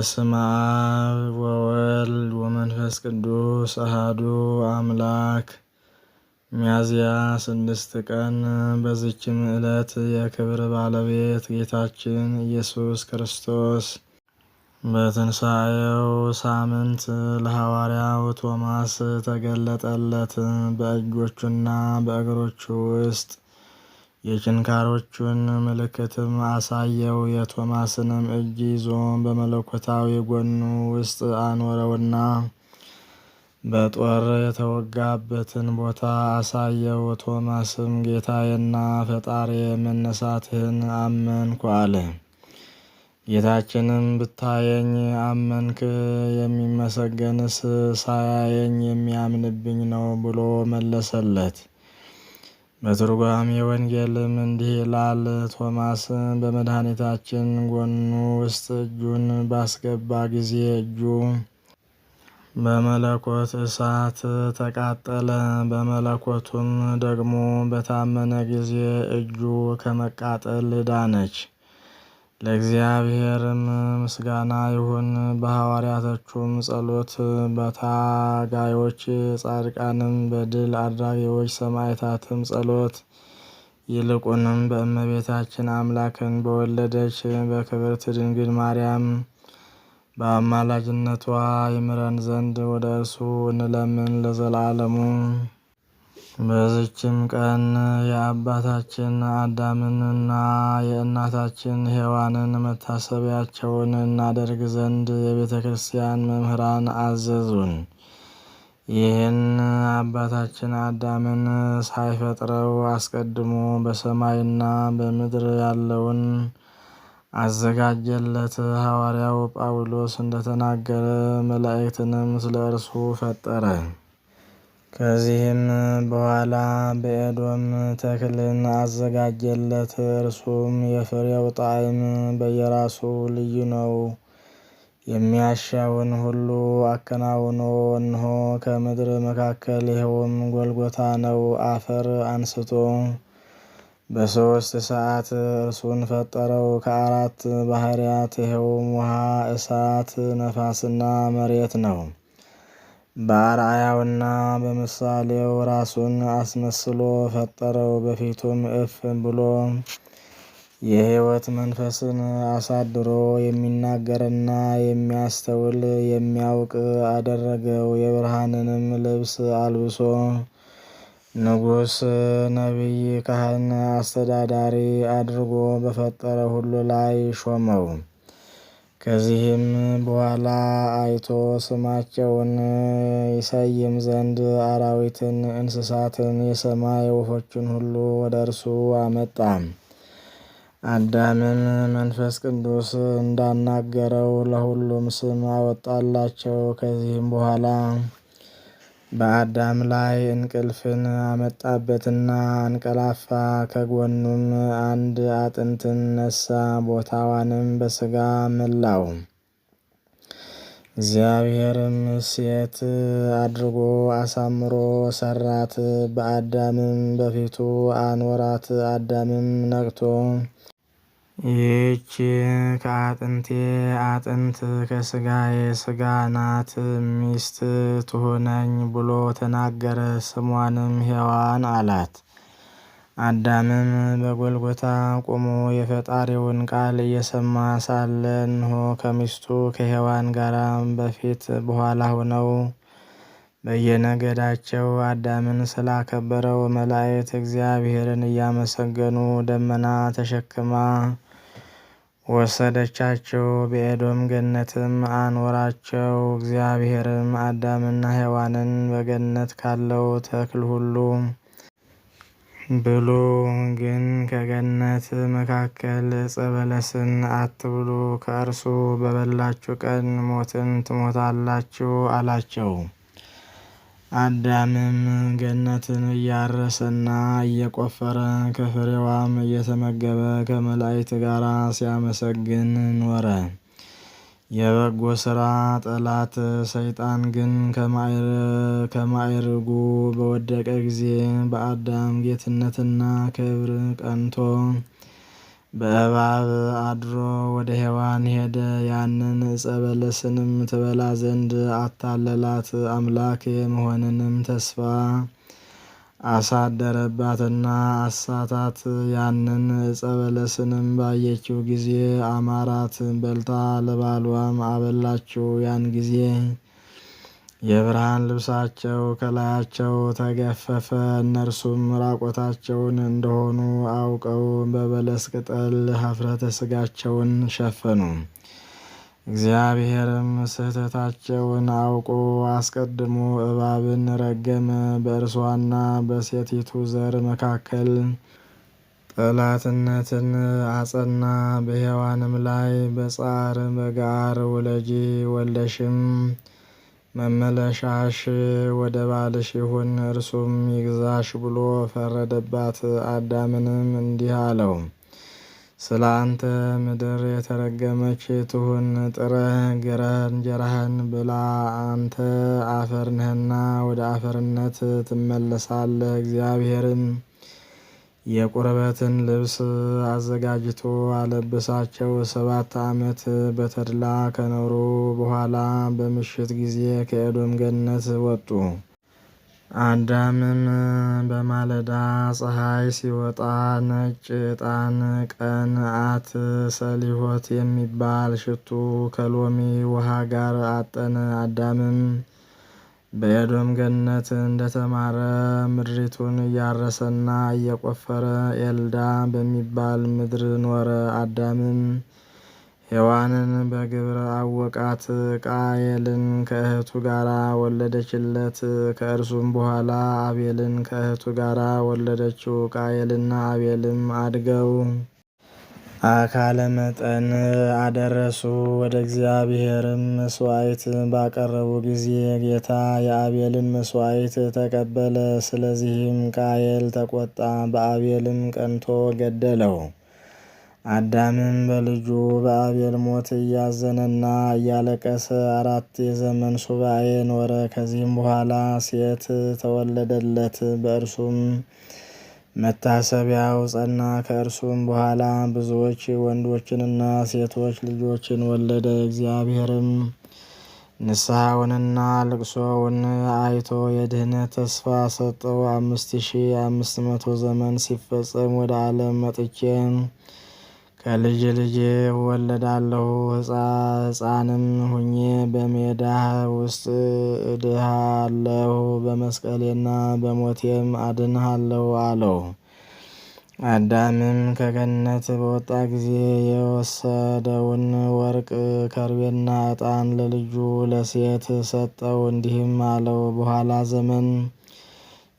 በስመ አብ ወወልድ ወመንፈስ ቅዱስ አሐዱ አምላክ። ሚያዝያ 6 ቀን በዚችም ዕለት የክብር ባለቤት ጌታችን ኢየሱስ ክርስቶስ በትንሣኤው ሳምንት ለሐዋርያው ቶማስ ተገለጠለት። በእጆቹና በእግሮቹ ውስጥ የችንካሮቹን ምልክትም አሳየው። የቶማስንም እጅ ይዞ በመለኮታዊ ጎኑ ውስጥ አኖረውና በጦር የተወጋበትን ቦታ አሳየው። ቶማስም ጌታዬና ፈጣሪዬ መነሳትህን አመንኩ አለ። ጌታችንም ብታየኝ አመንክ፣ የሚመሰገንስ ሳያየኝ የሚያምንብኝ ነው ብሎ መለሰለት። በትርጓሜ ወንጌልም እንዲህ ይላል። ቶማስ በመድኃኒታችን ጎኑ ውስጥ እጁን ባስገባ ጊዜ እጁ በመለኮት እሳት ተቃጠለ። በመለኮቱም ደግሞ በታመነ ጊዜ እጁ ከመቃጠል ዳነች። ለእግዚአብሔርም ምስጋና ይሁን። በሐዋርያቶቹም ጸሎት፣ በታጋዮች ጻድቃንም፣ በድል አድራጊዎች ሰማዕታትም ጸሎት ይልቁንም በእመቤታችን አምላክን በወለደች በክብርት ድንግል ማርያም በአማላጅነቷ ይምረን ዘንድ ወደ እርሱ እንለምን ለዘላለሙ። በዚችም ቀን የአባታችን አዳምንና የእናታችን ሔዋንን መታሰቢያቸውን እናደርግ ዘንድ የቤተ ክርስቲያን መምህራን አዘዙን። ይህን አባታችን አዳምን ሳይፈጥረው አስቀድሞ በሰማይና በምድር ያለውን አዘጋጀለት። ሐዋርያው ጳውሎስ እንደተናገረ መላእክትንም ስለ እርሱ ፈጠረ። ከዚህም በኋላ በኤዶም ተክልን አዘጋጀለት። እርሱም የፍሬው ጣዕም በየራሱ ልዩ ነው። የሚያሻውን ሁሉ አከናውኖ እነሆ ከምድር መካከል ይኸውም ጎልጎታ ነው፣ አፈር አንስቶ በ3 ሰዓት እርሱን ፈጠረው። ከ4 ባህርያት ይኸውም ውሃ፣ እሳት፣ ነፋስና መሬት ነው። በአርአያውና በምሳሌው ራሱን አስመስሎ ፈጠረው። በፊቱም እፍ ብሎ የሕይወት መንፈስን አሳድሮ የሚናገርና የሚያስተውል የሚያውቅ አደረገው። የብርሃንንም ልብስ አልብሶ ንጉሥ፣ ነቢይ፣ ካህን፣ አስተዳዳሪ አድርጎ በፈጠረ ሁሉ ላይ ሾመው። ከዚህም በኋላ አይቶ ስማቸውን ይሰይም ዘንድ አራዊትን፣ እንስሳትን፣ የሰማይ ወፎችን ሁሉ ወደ እርሱ አመጣ። አዳምም መንፈስ ቅዱስ እንዳናገረው ለሁሉም ስም አወጣላቸው። ከዚህም በኋላ በአዳም ላይ እንቅልፍን አመጣበትና አንቀላፋ። ከጎኑም አንድ አጥንትን ነሳ፣ ቦታዋንም በሥጋ መላው። እግዚአብሔርም ሴት አድርጎ አሳምሮ ሰራት፣ በአዳምም በፊቱ አኖራት። አዳምም ነቅቶ ይህች ከአጥንቴ አጥንት ከሥጋዬ ሥጋ ናት፣ ሚስት ትሁነኝ ብሎ ተናገረ። ስሟንም ሔዋን አላት። አዳምም በጎልጎታ ቆሞ የፈጣሪውን ቃል እየሰማ ሳለ እነሆ ከሚስቱ ከሔዋን ጋር በፊት በኋላ ሆነው በየነገዳቸው አዳምን ስላከበረው መላእክት እግዚአብሔርን እያመሰገኑ ደመና ተሸክማ ወሰደቻቸው። በኤዶም ገነትም አኖራቸው። እግዚአብሔርም አዳምና ሔዋንን በገነት ካለው ተክል ሁሉ ብሉ፣ ግን ከገነት መካከል ዕፀ በለስን አትብሉ፣ ከእርሱ በበላችሁ ቀን ሞትን ትሞታላችሁ አላቸው። አዳምም ገነትን እያረሰና እየቆፈረ ከፍሬዋም እየተመገበ ከመላእክት ጋር ሲያመሰግን ኖረ። የበጎ ሥራ ጠላት ሰይጣን ግን ከማዕርጉ በወደቀ ጊዜ በአዳም ጌትነትና ክብር ቀንቶ በእባብ አድሮ ወደ ሔዋን ሄደ። ያንን ዕፀ በለስንም ትበላ ዘንድ አታለላት። አምላክ የመሆንንም ተስፋ አሳደረባትና አሳታት። ያንን ዕፀ በለስንም ባየችው ጊዜ አማራት። በልታ ለባሏም አበላችው። ያን ጊዜ የብርሃን ልብሳቸው ከላያቸው ተገፈፈ። እነርሱም ራቆታቸውን እንደሆኑ አውቀው በበለስ ቅጠል ኀፍረተ ሥጋቸውን ሸፈኑ። እግዚአብሔርም ስህተታቸውን አውቆ አስቀድሞ እባብን ረገመ። በእርሷና በሴቲቱ ዘር መካከል ጠላትነትን አጸና። በሔዋንም ላይ በጻር በጋር ውለጂ ወልደሽም መመለሻሽ ወደ ባልሽ ይሁን እርሱም ይግዛሽ ብሎ ፈረደባት። አዳምንም እንዲህ አለው፣ ስለ አንተ ምድር የተረገመች ትሁን። ጥረህ ግረህ እንጀራህን ብላ። አንተ አፈር ነህና ወደ አፈርነት ትመለሳለህ። እግዚአብሔርም የቁርበትን ልብስ አዘጋጅቶ አለበሳቸው። 7 ዓመት በተድላ ከኖሩ በኋላ በምሽት ጊዜ ከኤዶም ገነት ወጡ። አዳምም በማለዳ ፀሐይ ሲወጣ ነጭ ዕጣን፣ ቀንዓት፣ ሰሊሆት የሚባል ሽቱ ከሎሚ ውሃ ጋር አጠነ። አዳምም በኤዶም ገነት እንደተማረ ምድሪቱን እያረሰና እየቆፈረ ኤልዳ በሚባል ምድር ኖረ። አዳምም ሔዋንን በግብር አወቃት። ቃየልን ከእህቱ ጋራ ወለደችለት። ከእርሱም በኋላ አቤልን ከእህቱ ጋራ ወለደችው። ቃየልና አቤልም አድገው አካለ መጠን አደረሱ። ወደ እግዚአብሔርም መስዋዕት ባቀረቡ ጊዜ ጌታ የአቤልን መስዋዕት ተቀበለ። ስለዚህም ቃየል ተቆጣ፣ በአቤልም ቀንቶ ገደለው። አዳምም በልጁ በአቤል ሞት እያዘነና እያለቀሰ 4 የዘመን ሱባዔ ኖረ። ከዚህም በኋላ ሴት ተወለደለት፣ በእርሱም መታሰቢያው ጸና። ከእርሱም በኋላ ብዙዎች ወንዶችንና ሴቶች ልጆችን ወለደ። እግዚአብሔርም ንስሐውንና ልቅሶውን አይቶ የድህነት ተስፋ ሰጠው። 5500 ዘመን ሲፈጸም ወደ ዓለም መጥቼ ከልጅ ልጅ እወለዳለሁ፣ ሕፃንም ሁኜ በሜዳ ውስጥ እድሃለሁ፣ በመስቀሌና በሞቴም አድንሃለሁ አለው። አዳምም ከገነት በወጣ ጊዜ የወሰደውን ወርቅ፣ ከርቤና ዕጣን ለልጁ ለሴት ሰጠው። እንዲህም አለው፣ በኋላ ዘመን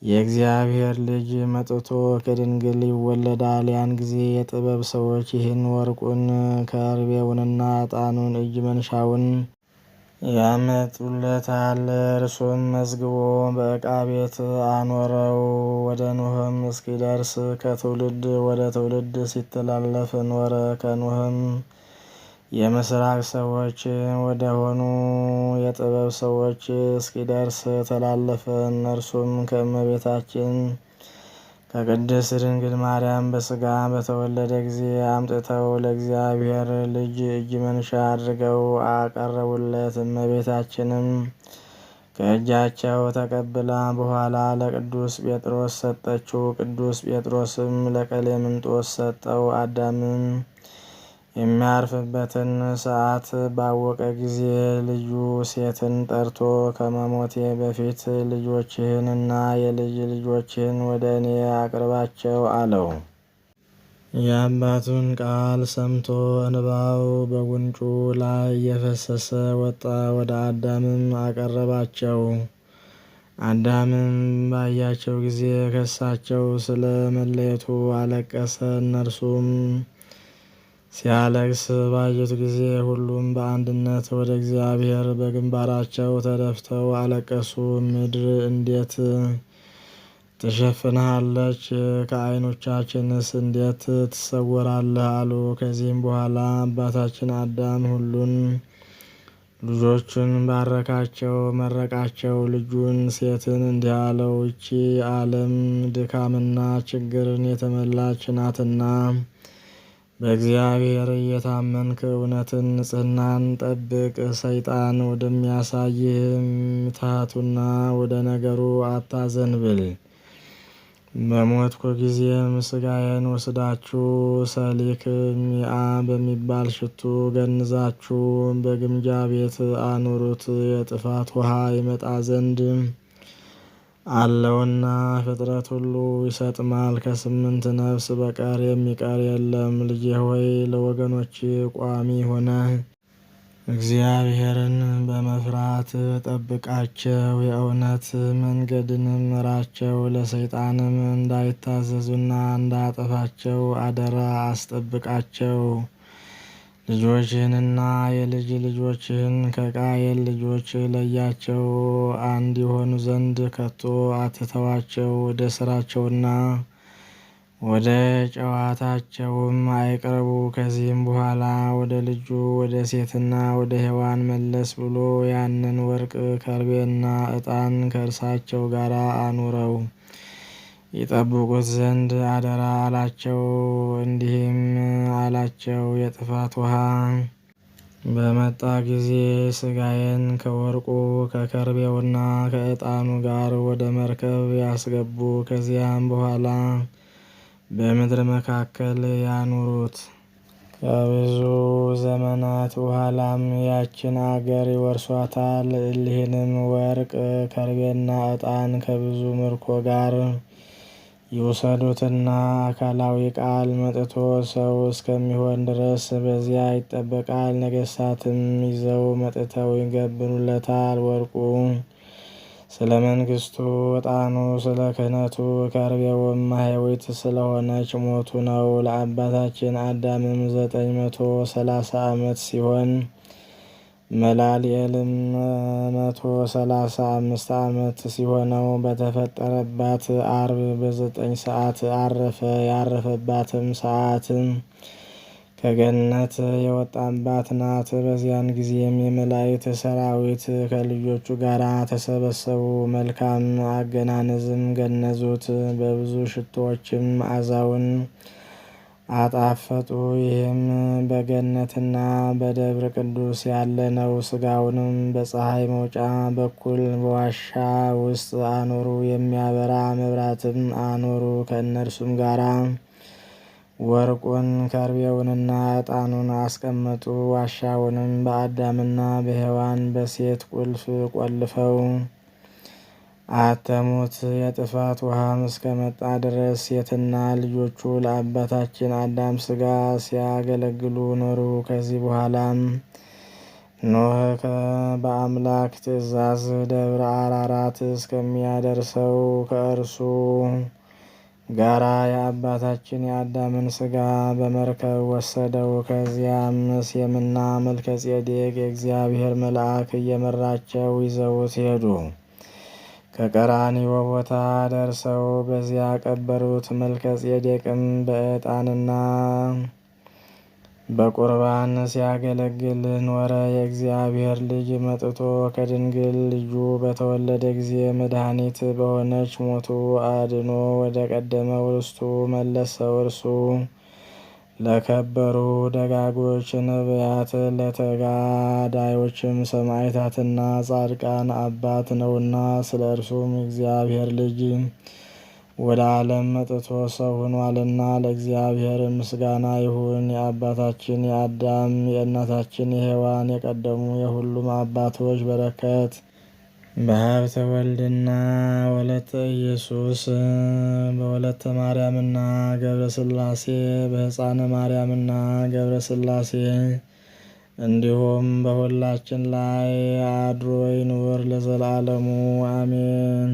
የእግዚአብሔር ልጅ መጥቶ ከድንግል ይወለዳል። ያን ጊዜ የጥበብ ሰዎች ይህን ወርቁን፣ ከርቤውንና ዕጣኑን እጅ መንሻውን ያመጡለታል። እርሱም መዝግቦ በዕቃ ቤት አኖረው። ወደ ኖህም እስኪደርስ ከትውልድ ወደ ትውልድ ሲተላለፍ ኖረ። ከኖህም የምስራቅ ሰዎች ወደ ሆኑ የጥበብ ሰዎች እስኪደርስ ተላለፈ። እነርሱም ከእመቤታችን ከቅድስት ድንግል ማርያም በሥጋ በተወለደ ጊዜ አምጥተው ለእግዚአብሔር ልጅ እጅ መንሻ አድርገው አቀረቡለት። እመቤታችንም ከእጃቸው ተቀብላ በኋላ ለቅዱስ ጴጥሮስ ሰጠችው። ቅዱስ ጴጥሮስም ለቀሌምንጦስ ሰጠው። አዳምም የሚያርፍበትን ሰዓት ባወቀ ጊዜ ልጁ ሴትን ጠርቶ ከመሞቴ በፊት ልጆችህንና የልጅ ልጆችህን ወደ እኔ አቅርባቸው አለው። የአባቱን ቃል ሰምቶ እንባው በጉንጩ ላይ እየፈሰሰ ወጣ። ወደ አዳምም አቀረባቸው። አዳምም ባያቸው ጊዜ ከሳቸው ስለ መለየቱ አለቀሰ። እነርሱም ሲያለቅስ ባዩት ጊዜ ሁሉም በአንድነት ወደ እግዚአብሔር በግንባራቸው ተደፍተው አለቀሱ። ምድር እንዴት ትሸፍንሃለች? ከዓይኖቻችንስ እንዴት ትሰወራለህ? አሉ። ከዚህም በኋላ አባታችን አዳም ሁሉን ልጆቹን ባረካቸው፣ መረቃቸው። ልጁን ሴትን እንዲህ አለው፣ ይቺ ዓለም ድካምና ችግርን የተመላች ናትና በእግዚአብሔር እየታመንክ እውነትን ንጽሕናን ጠብቅ። ሰይጣን ወደሚያሳይህ ምትሃቱና ወደ ነገሩ አታዘንብል። በሞትኩ ጊዜም ሥጋዬን ወስዳችሁ ሰሊክሚአ በሚባል ሽቱ ገንዛችሁ በግምጃ ቤት አኑሩት። የጥፋት ውሃ ይመጣ ዘንድ አለውና ፍጥረት ሁሉ ይሰጥማል። ከ8 ነፍስ በቀር የሚቀር የለም። ልጄ ሆይ ለወገኖች ቋሚ ሆነህ እግዚአብሔርን በመፍራት ጠብቃቸው። የእውነት መንገድንም ምራቸው። ለሰይጣንም እንዳይታዘዙና እንዳያጠፋቸው አደራ አስጠብቃቸው። ልጆችህንና የልጅ ልጆችህን ከቃየል ልጆች ለያቸው። አንድ የሆኑ ዘንድ ከቶ አትተዋቸው። ወደ ስራቸውና ወደ ጨዋታቸውም አይቅረቡ። ከዚህም በኋላ ወደ ልጁ ወደ ሴትና ወደ ሔዋን መለስ ብሎ ያንን ወርቅ ከርቤና ዕጣን ከእርሳቸው ጋር አኑረው ይጠብቁት ዘንድ አደራ አላቸው። እንዲህም አላቸው፣ የጥፋት ውሃ በመጣ ጊዜ ሥጋዬን ከወርቁ ከከርቤውና ከዕጣኑ ጋር ወደ መርከብ ያስገቡ። ከዚያም በኋላ በምድር መካከል ያኑሩት። ከብዙ ዘመናት በኋላም ያችን አገር ይወርሷታል። እሊህንም ወርቅ ከርቤና ዕጣን ከብዙ ምርኮ ጋር ይውሰዱትና አካላዊ ቃል መጥቶ ሰው እስከሚሆን ድረስ በዚያ ይጠበቃል። ነገሥታትም ይዘው መጥተው ይገብሩለታል። ወርቁ ስለ መንግስቱ፣ ዕጣኑ ስለ ክህነቱ፣ ከርቤውም ማኅየዊት ስለሆነች ሞቱ ነው። ለአባታችን አዳምም 930 ዓመት ሲሆን መላልኤልም 135 ዓመት ሲሆነው በተፈጠረባት አርብ በ9 ሰዓት አረፈ። ያረፈባትም ሰዓት ከገነት የወጣባት ናት። በዚያን ጊዜም የመላእክት ሰራዊት ከልጆቹ ጋር ተሰበሰቡ። መልካም አገናነዝም ገነዙት። በብዙ ሽቶዎችም መዓዛውን አጣፈጡ። ይህም በገነትና በደብረ ቅዱስ ያለ ነው። ሥጋውንም በፀሐይ መውጫ በኩል በዋሻ ውስጥ አኖሩ። የሚያበራ መብራትም አኖሩ። ከእነርሱም ጋራ ወርቁን ከርቤውንና ዕጣኑን አስቀመጡ። ዋሻውንም በአዳምና በሔዋን በሴት ቁልፍ ቆልፈው አተሙት። የጥፋት ውሃም እስከመጣ ድረስ ሴትና ልጆቹ ለአባታችን አዳም ሥጋ ሲያገለግሉ ኖሩ። ከዚህ በኋላም ኖህ በአምላክ ትእዛዝ ደብረ አራራት እስከሚያደርሰው ከእርሱ ጋራ የአባታችን የአዳምን ሥጋ በመርከብ ወሰደው። ከዚያም ሴምና መልከጼዴቅ የእግዚአብሔር መልአክ እየመራቸው ይዘውት ሄዱ። ከቀራንዮ ቦታ ደርሰው በዚያ ቀበሩት። መልከጼዴቅም በዕጣንና በቁርባን ሲያገለግል ኖረ። የእግዚአብሔር ልጅ መጥቶ ከድንግል ልጁ በተወለደ ጊዜ መድኃኒት በሆነች ሞቱ አድኖ ወደ ቀደመው ርስቱ መለሰው። እርሱ ለከበሩ ደጋጎች ነቢያት፣ ለተጋዳዮችም ሰማዕታትና ጻድቃን አባት ነውና ስለ እርሱም እግዚአብሔር ልጅ ወደ ዓለም መጥቶ ሰው ሆኗልና ለእግዚአብሔር ምስጋና ይሁን። የአባታችን የአዳም የእናታችን የሔዋን የቀደሙ የሁሉም አባቶች በረከት በሀብተ ወልድና ወለተ ኢየሱስ በወለተ ማርያምና ገብረ ሥላሴ በሕፃነ ማርያምና ገብረ ሥላሴ እንዲሁም በሁላችን ላይ አድሮ ይኑር ለዘላለሙ አሜን።